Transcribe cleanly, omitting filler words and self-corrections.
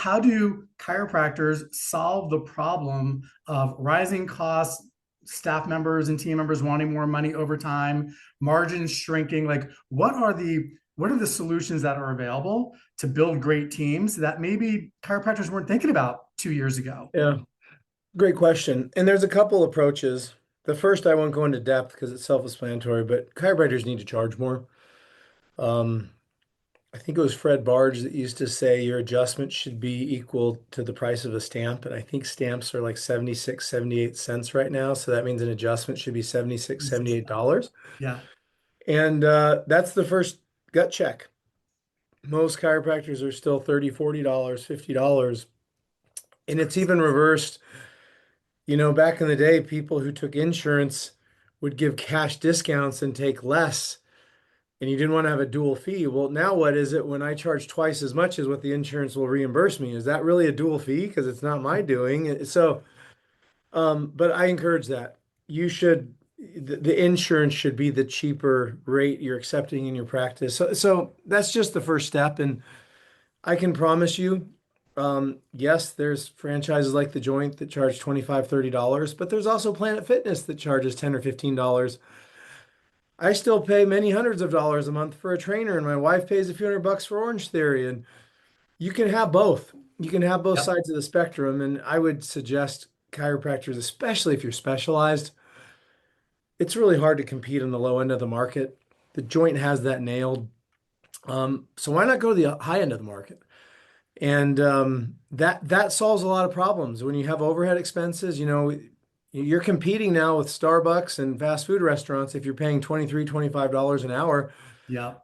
how do chiropractors solve the problem of rising costs, staff members and team members wanting more money over time, margins shrinking? Like, what are the solutions that are available to build great teams that maybe chiropractors weren't thinking about 2 years ago? Yeah, great question. And there's a couple approaches. The first, I won't go into depth because it's self-explanatory, but chiropractors need to charge more. Um, I think it was Fred Barge that used to say your adjustment should be equal to the price of a stamp. And I think stamps are like 76, 78 cents right now. So that means an adjustment should be 76, $78. Yeah. And that's the first gut check. Most chiropractors are still $30, $40, $50. And it's even reversed. Back in the day, people who took insurance would give cash discounts and take less, and you didn't want to have a dual fee. Well, now what is it when I charge twice as much as what the insurance will reimburse me? Is that really a dual fee? Because it's not my doing. But I encourage that. The insurance should be the cheaper rate you're accepting in your practice. So that's just the first step. And I can promise you, yes, there's franchises like The Joint that charge $25, $30, but there's also Planet Fitness that charges $10 or $15. I still pay many hundreds of dollars a month for a trainer, and my wife pays a few $100 for Orange Theory. And you can have both. You can have both Yep. sides of the spectrum. And I would suggest chiropractors, especially if you're specialized, it's really hard to compete on the low end of the market. The Joint has that nailed. So why not go to the high end of the market? And that solves a lot of problems. When you have overhead expenses, you're competing now with Starbucks and fast food restaurants. If you're paying $23, $25 an hour, Yeah.